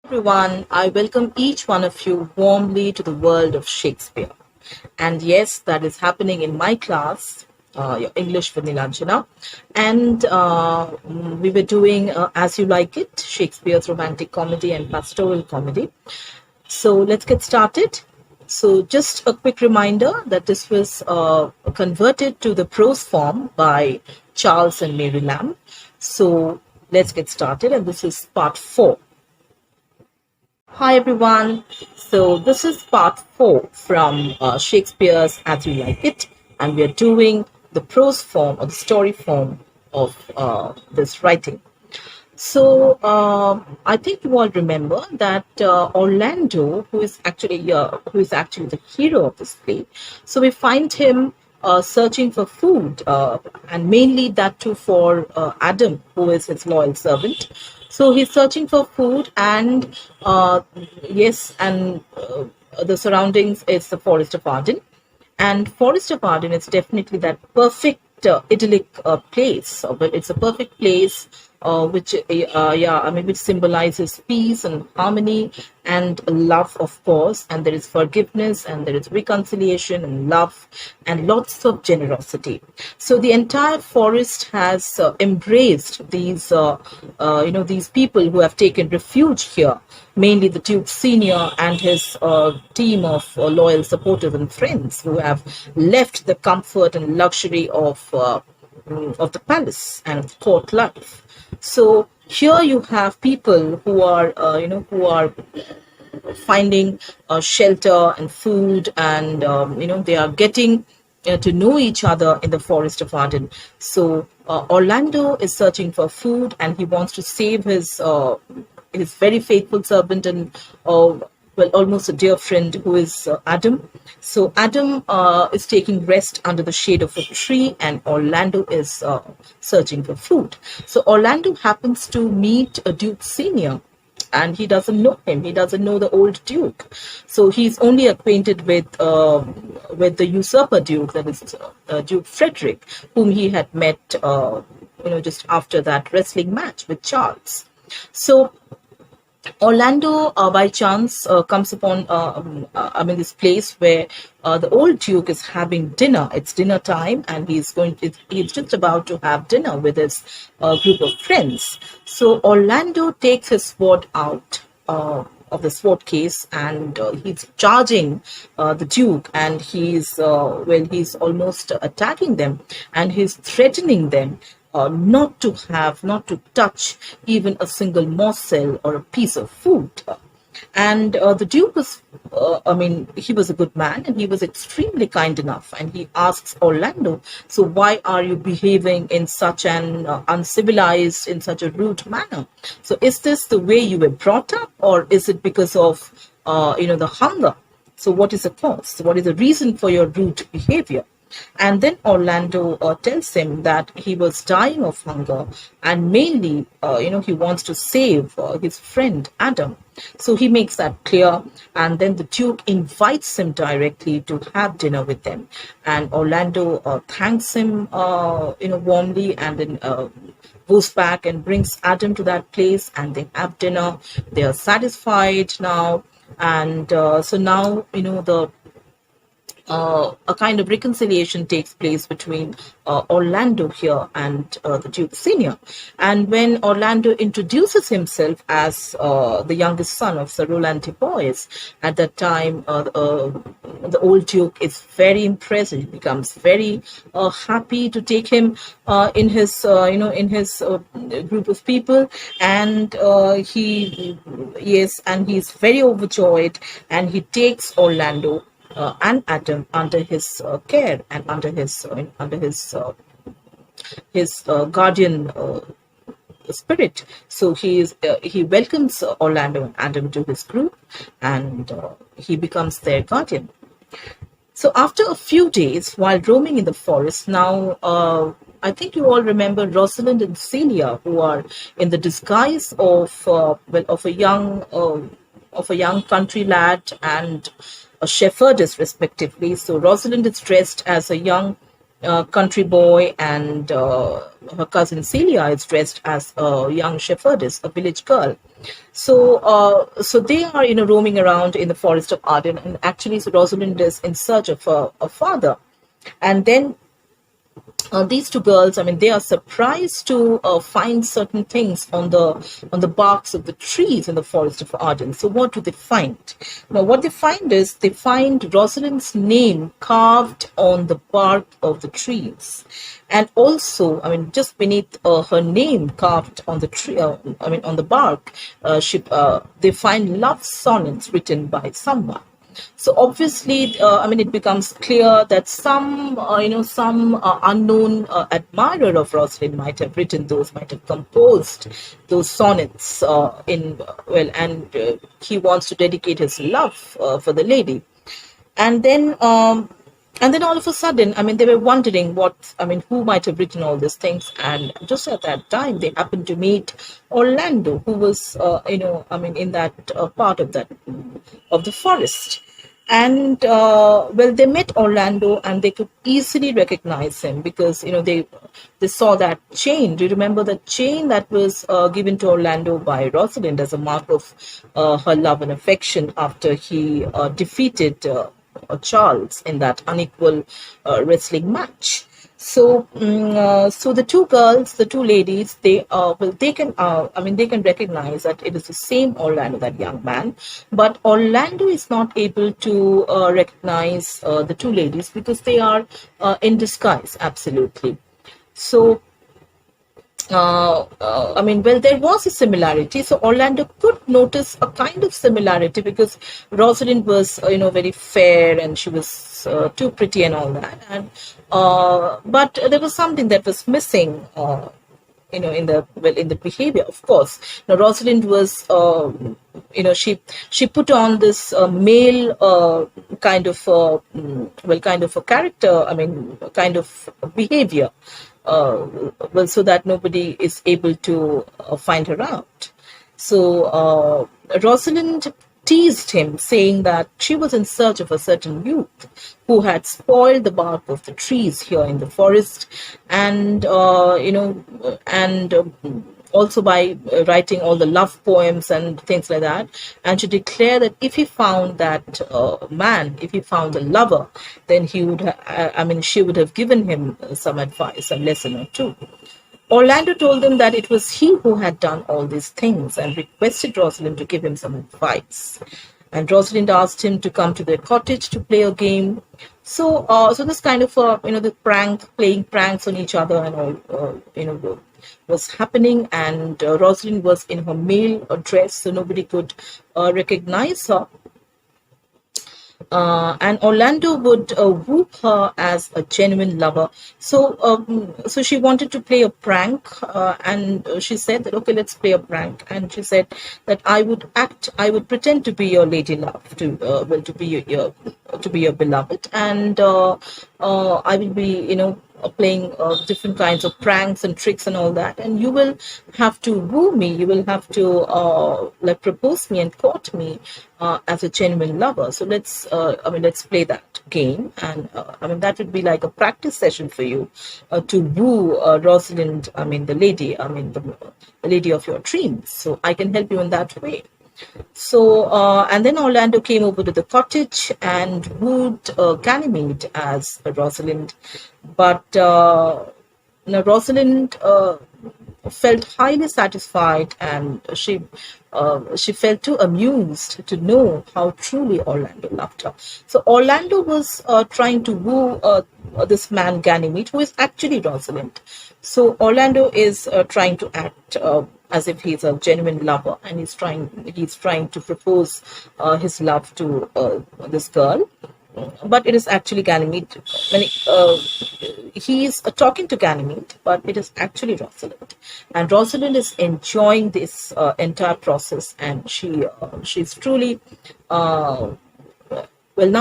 Everyone, I welcome each one of you warmly to the world of Shakespeare. And yes, that is happening in my class, your English for Nilanjana. And we were doing As You Like It, Shakespeare's romantic comedy and pastoral comedy. So let's get started. So just a quick reminder that this was converted to the prose form by Charles and Mary Lamb. So let's get started, and this is part 4. Hi everyone. So this is part 4 from Shakespeare's As You Like It, and we are doing the prose form or the story form of this writing. So I think you all remember that Orlando, who is actually the hero of this play. So we find him searching for food, and mainly that too for Adam, who is his loyal servant. So he's searching for food, and yes, and the surroundings is the Forest of Arden. And Forest of Arden is definitely that perfect idyllic place. But it's a perfect place which symbolizes peace and harmony and love, of course. And there is forgiveness and there is reconciliation and love and lots of generosity. So the entire forest has embraced these people who have taken refuge here, mainly the Duke Senior and his team of loyal supporters and friends who have left the comfort and luxury of the palace and court life. So here you have people who are finding shelter and food, and they are getting to know each other in the Forest of Arden. So Orlando is searching for food, and he wants to save his very faithful servant and almost a dear friend, who is Adam. So Adam is taking rest under the shade of a tree, and Orlando is searching for food. So Orlando happens to meet a Duke Senior, and he doesn't know him. He doesn't know the old Duke, so he's only acquainted with the usurper Duke, that is Duke Frederick, whom he had met, just after that wrestling match with Charles. So Orlando, by chance, comes upon, this place where the old Duke is having dinner. It's dinner time, and he's just about to have dinner with his group of friends. So Orlando takes his sword out of the sword case, and he's charging the Duke, and he's almost attacking them, and he's threatening them not to touch even a single morsel or a piece of food. And the Duke he was a good man, and he was extremely kind enough. And he asks Orlando, so why are you behaving in such an uncivilized, in such a rude manner? So is this the way you were brought up, or is it because of, the hunger? So what is the cause? What is the reason for your rude behavior? And then Orlando tells him that he was dying of hunger, and mainly, he wants to save his friend Adam. So he makes that clear, and then the Duke invites him directly to have dinner with them. And Orlando thanks him, warmly, and then goes back and brings Adam to that place, and they have dinner. They are satisfied now, and so now a kind of reconciliation takes place between Orlando here and the Duke Senior. And when Orlando introduces himself as the youngest son of Sir Roland de Boys, at that time the old Duke is very impressed. He becomes very happy to take him in his group of people, and he's very overjoyed, and he takes Orlando and Adam under his care, and under his guardian spirit. So he welcomes Orlando and Adam to his group, and he becomes their guardian. So after a few days, while roaming in the forest, now I think you all remember Rosalind and Celia, who are in the disguise of a young country lad and a shepherdess, respectively. So Rosalind is dressed as a young country boy, and her cousin Celia is dressed as a young shepherdess, a village girl. So they are, roaming around in the Forest of Arden, and actually, so Rosalind is in search of a father, and then these two girls, I mean, they are surprised to find certain things on the barks of the trees in the Forest of Arden. So what do they find? Now, what they find is they find Rosalind's name carved on the bark of the trees, and also, I mean, just beneath her name carved on the tree, I mean, on the bark, they find love sonnets written by someone. So obviously, I mean, it becomes clear that some unknown admirer of Rosalind might have written those, might have composed those sonnets and he wants to dedicate his love for the lady. And then, all of a sudden, I mean, they were wondering who might have written all these things. And just at that time, they happened to meet Orlando, who was, in that part of the forest. And they met Orlando, and they could easily recognize him because they saw that chain. Do you remember the chain that was given to Orlando by Rosalind as a mark of her love and affection after he defeated Charles in that unequal wrestling match? So the two girls, the two ladies, they can recognize that it is the same Orlando, that young man, but Orlando is not able to recognize the two ladies because they are in disguise, absolutely. So there was a similarity. So Orlando could notice a kind of similarity because Rosalind was, very fair, and she was too pretty and all that. And but there was something that was missing. In the behavior, of course. Now Rosalind was, she put on this male kind of a character. I mean, kind of behavior. So that nobody is able to find her out. So Rosalind teased him, saying that she was in search of a certain youth who had spoiled the bark of the trees here in the forest, and also by writing all the love poems and things like that. And she declared that if he found that man, if he found a lover, then she would have given him some advice, a lesson or two. Orlando told them that it was he who had done all these things and requested Rosalind to give him some advice. And Rosalind asked him to come to their cottage to play a game. So this kind of the playing pranks on each other and all was happening. And Rosalind was in her male dress, so nobody could recognize her. And Orlando would woo her as a genuine lover. So she wanted to play a prank, and she said that, okay, let's play a prank. And she said that I would pretend to be your lady love, to be your beloved, and I will be, playing different kinds of pranks and tricks and all that, and you will have to woo me, you will have to propose me and court me as a genuine lover. So let's play that game, and that would be like a practice session for you to woo Rosalind, the lady, the lady of your dreams. So I can help you in that way. So, and then Orlando came over to the cottage and wooed Ganymede as Rosalind. But now Rosalind felt highly satisfied, and she felt too amused to know how truly Orlando loved her. So Orlando was trying to woo this man Ganymede, who is actually Rosalind. So Orlando is trying to act as if he's a genuine lover, and he's trying to propose his love to this girl. But it is actually Ganymede. He is talking to Ganymede, but it is actually Rosalind. And Rosalind is enjoying this entire process, and she's truly, now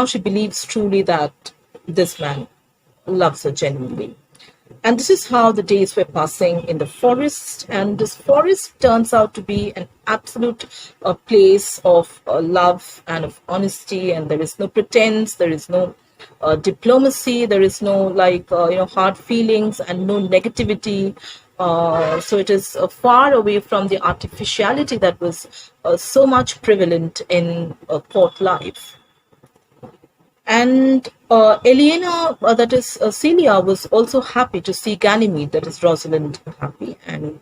she believes truly that this man loves her genuinely. And this is how the days were passing in the forest. And this forest turns out to be an absolute place of love and of honesty. And there is no pretense. There is no diplomacy. There is no hard feelings and no negativity. So it is far away from the artificiality that was so much prevalent in court life. And Elena, that is Celia, was also happy to see Ganymede, that is Rosalind, happy, and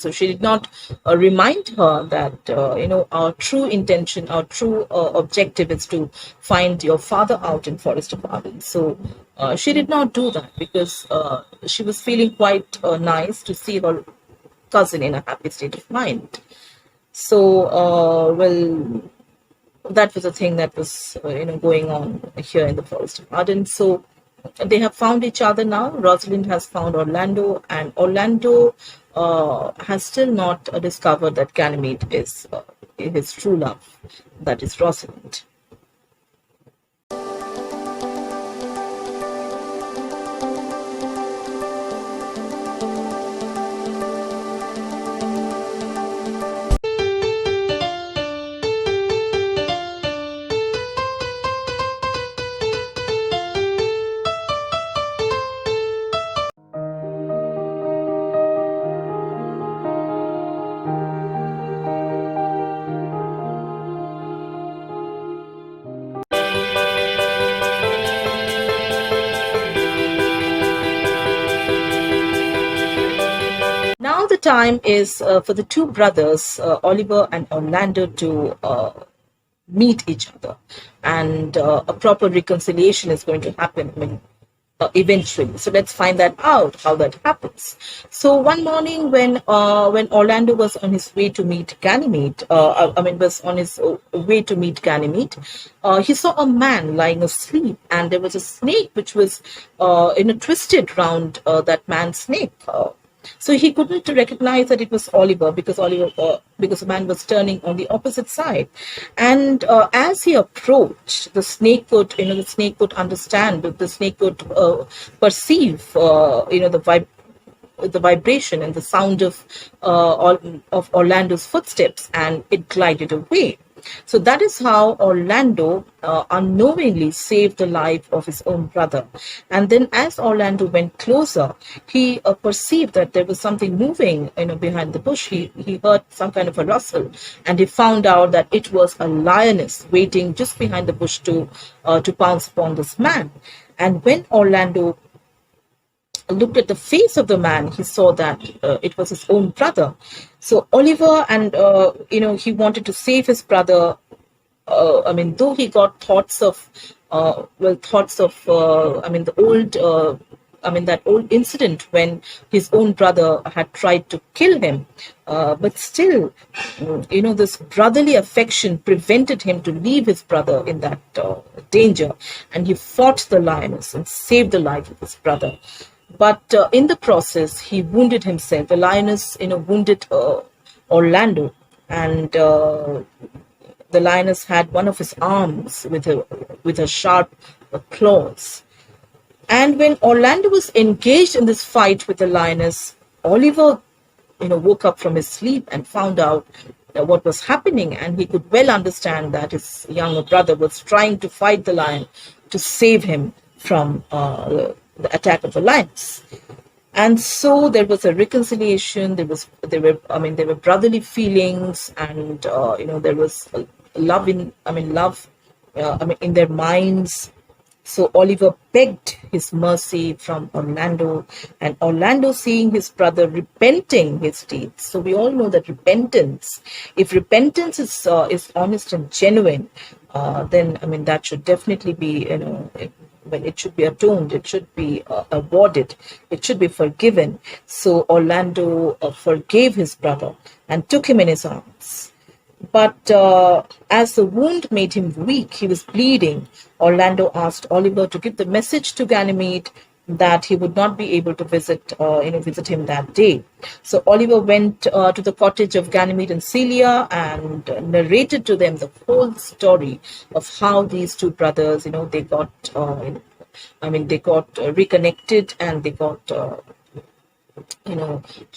so she did not remind her that our true intention, our true objective is to find your father out in Forest of Arden. So she did not do that because she was feeling quite nice to see her cousin in a happy state of mind. So that was a thing that was going on here in the Forest of Arden. So they have found each other now. Rosalind has found Orlando, and Orlando has still not discovered that Ganymede is his true love, that is Rosalind. Now the time is for the two brothers, Oliver and Orlando, to meet each other, and a proper reconciliation is going to happen. Eventually. So let's find that out, how that happens. So one morning when Orlando was on his way to meet Ganymede, was on his way to meet Ganymede, he saw a man lying asleep, and there was a snake which was twisted round that man's neck. So he couldn't recognize that it was Oliver because the man was turning on the opposite side, and as he approached, the snake could understand, the snake could perceive the vibration and the sound of Orlando's footsteps, and it glided away. So that is how Orlando unknowingly saved the life of his own brother. And then as Orlando went closer, he perceived that there was something moving behind the bush. He heard some kind of a rustle, and he found out that it was a lioness waiting just behind the bush to pounce upon this man. And when Orlando looked at the face of the man, he saw that it was his own brother. So Oliver, and he wanted to save his brother. Though he got thoughts of the old. That old incident when his own brother had tried to kill him. But still, this brotherly affection prevented him to leave his brother in that danger. And he fought the lioness and saved the life of his brother. But in the process, he wounded himself. The lioness, wounded Orlando. And the lioness had one of his arms with her sharp claws. And when Orlando was engaged in this fight with the lioness, Oliver, woke up from his sleep and found out what was happening. And he could well understand that his younger brother was trying to fight the lion to save him from the attack of the lions. And so there was a reconciliation. There were brotherly feelings, and there was love in their minds. So Oliver begged his mercy from Orlando, and Orlando, seeing his brother repenting his deeds. So we all know that repentance, if repentance is honest and genuine, then that should definitely be it should be atoned, it should be awarded, it should be forgiven. So Orlando forgave his brother and took him in his arms. But as the wound made him weak, he was bleeding. Orlando asked Oliver to give the message to Ganymede that he would not be able to visit him that day. So Oliver went to the cottage of Ganymede and Celia and narrated to them the whole story of how these two brothers, they got reconnected, and they got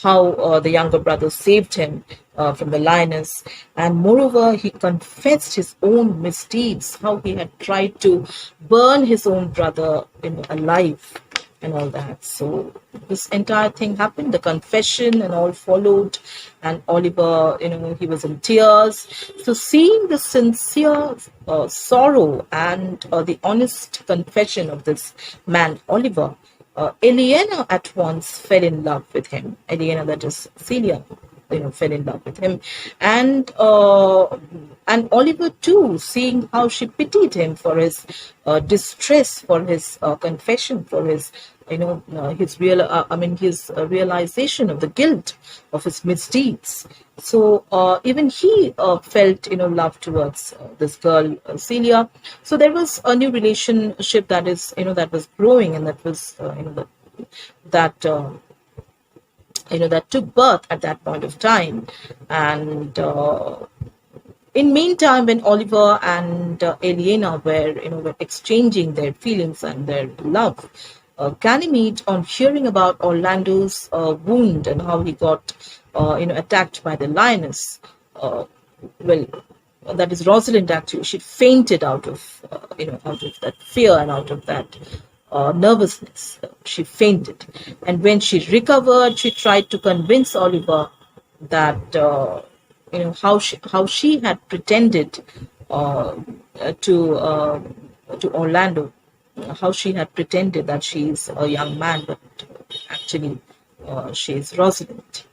how the younger brother saved him from the lioness. And moreover, he confessed his own misdeeds, how he had tried to burn his own brother, alive, and all that. So this entire thing happened, the confession and all followed, and Oliver, he was in tears. So seeing the sincere sorrow and the honest confession of this man, Oliver, Eliana at once fell in love with him. Eliana, that is Celia, fell in love with him, and Oliver too, seeing how she pitied him for his distress, for his confession, for his his realization of the guilt of his misdeeds. So even he felt love towards this girl, Celia. So there was a new relationship that is that was growing, and that was that that took birth at that point of time. And in meantime, when Oliver and Eliana were exchanging their feelings and their love, Ganymede, on hearing about Orlando's wound and how he got attacked by the lioness, well, that is Rosalind, actually, she fainted out of out of that fear and out of that nervousness. She fainted, and when she recovered, she tried to convince Oliver that how she had pretended uh, to Orlando, how she had pretended that she is a young man, but actually she is Rosalind.